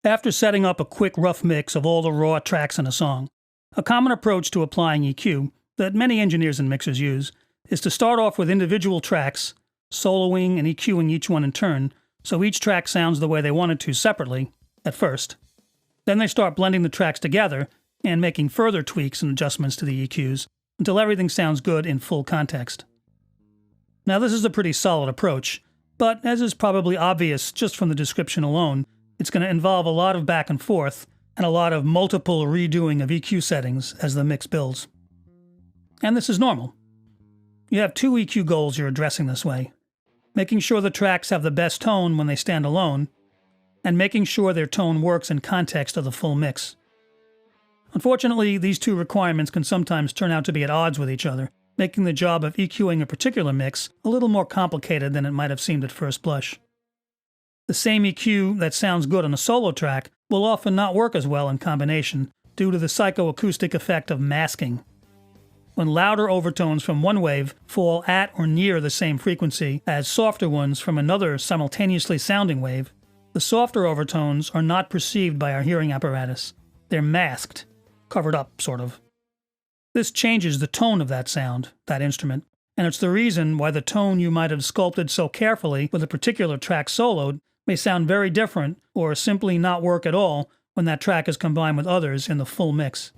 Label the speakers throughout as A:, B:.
A: After setting up a quick rough mix of all the raw tracks in a song, a common approach to applying EQ that many engineers and mixers use is to start off with individual tracks, soloing and EQing each one in turn, so each track sounds the way they want it to separately at first. Then they start blending the tracks together and making further tweaks and adjustments to the EQs until everything sounds good in full context. Now this is a pretty solid approach, but as is probably obvious just from the description alone, it's going to involve a lot of back and forth and a lot of multiple redoing of EQ settings as the mix builds. And this is normal. You have two EQ goals you're addressing this way: making sure the tracks have the best tone when they stand alone, and making sure their tone works in context of the full mix. Unfortunately, these two requirements can sometimes turn out to be at odds with each other, making the job of EQing a particular mix a little more complicated than it might have seemed at first blush. The same EQ that sounds good on a solo track will often not work as well in combination due to the psychoacoustic effect of masking. When louder overtones from one wave fall at or near the same frequency as softer ones from another simultaneously sounding wave, the softer overtones are not perceived by our hearing apparatus. They're masked, covered up, sort of. This changes the tone of that sound, that instrument, and it's the reason why the tone you might have sculpted so carefully with a particular track soloed may sound very different or simply not work at all when that track is combined with others in the full mix.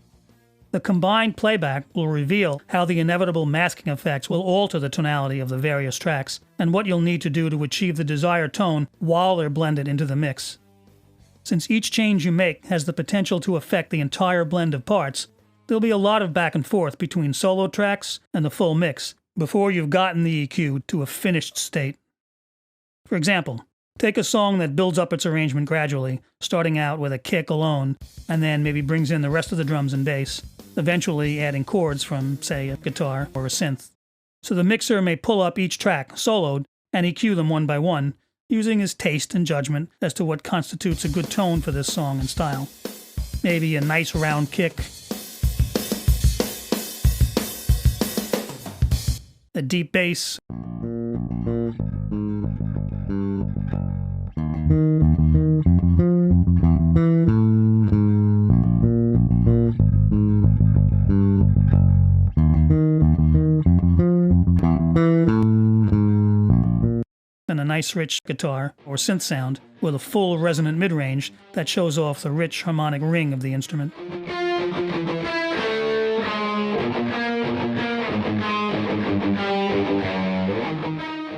A: The combined playback will reveal how the inevitable masking effects will alter the tonality of the various tracks and what you'll need to do to achieve the desired tone while they're blended into the mix. Since each change you make has the potential to affect the entire blend of parts, there'll be a lot of back and forth between solo tracks and the full mix before you've gotten the EQ to a finished state. For example, take a song that builds up its arrangement gradually, starting out with a kick alone, and then maybe brings in the rest of the drums and bass, eventually adding chords from, say, a guitar or a synth. So the mixer may pull up each track, soloed, and EQ them one by one, using his taste and judgment as to what constitutes a good tone for this song and style. Maybe a nice round kick, a deep bass, and a nice rich guitar or synth sound with a full resonant mid-range that shows off the rich harmonic ring of the instrument.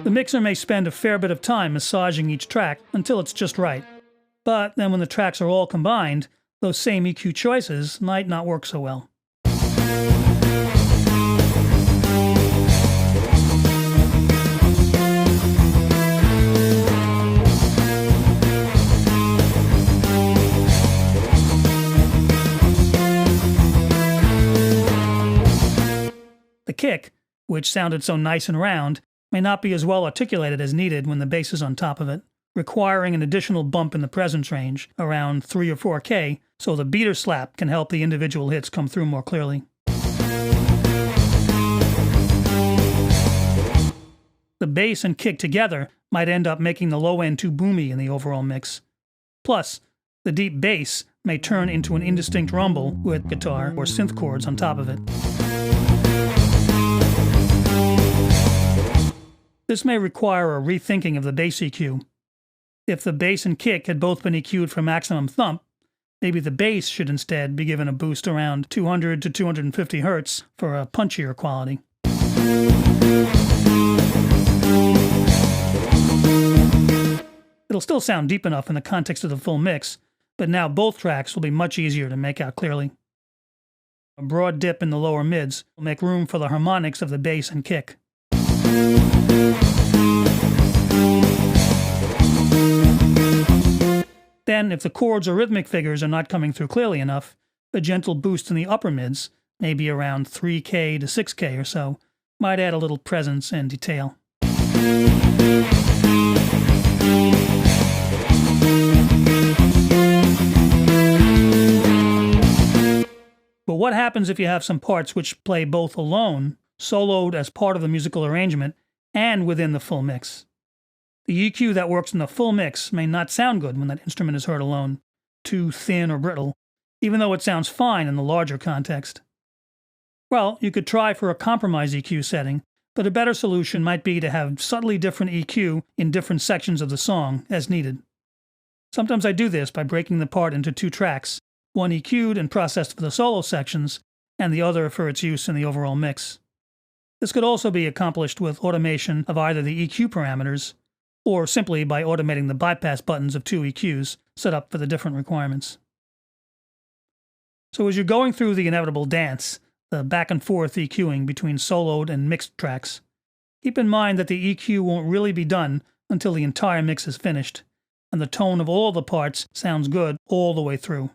A: The mixer may spend a fair bit of time massaging each track until it's just right, but then when the tracks are all combined, those same EQ choices might not work so well. The kick, which sounded so nice and round, may not be as well articulated as needed when the bass is on top of it, requiring an additional bump in the presence range, around 3 or 4K, so the beater slap can help the individual hits come through more clearly. The bass and kick together might end up making the low end too boomy in the overall mix. Plus, the deep bass may turn into an indistinct rumble with guitar or synth chords on top of it. This may require a rethinking of the bass EQ. If the bass and kick had both been EQ'd for maximum thump, maybe the bass should instead be given a boost around 200 to 250 Hz for a punchier quality. It'll still sound deep enough in the context of the full mix, but now both tracks will be much easier to make out clearly. A broad dip in the lower mids will make room for the harmonics of the bass and kick. Then, if the chords or rhythmic figures are not coming through clearly enough, a gentle boost in the upper mids, maybe around 3K to 6K or so, might add a little presence and detail. But what happens if you have some parts which play both alone, soloed as part of the musical arrangement, and within the full mix? The EQ that works in the full mix may not sound good when that instrument is heard alone. too thin or brittle, even though it sounds fine in the larger context. Well, you could try for a compromise EQ setting, but a better solution might be to have subtly different EQ in different sections of the song as needed. Sometimes I do this by breaking the part into 2 tracks, one EQ'd and processed for the solo sections, and the other for its use in the overall mix. This could also be accomplished with automation of either the EQ parameters, or simply by automating the bypass buttons of 2 EQs set up for the different requirements. So as you're going through the inevitable dance, the back and forth EQing between soloed and mixed tracks, keep in mind that the EQ won't really be done until the entire mix is finished, and the tone of all the parts sounds good all the way through.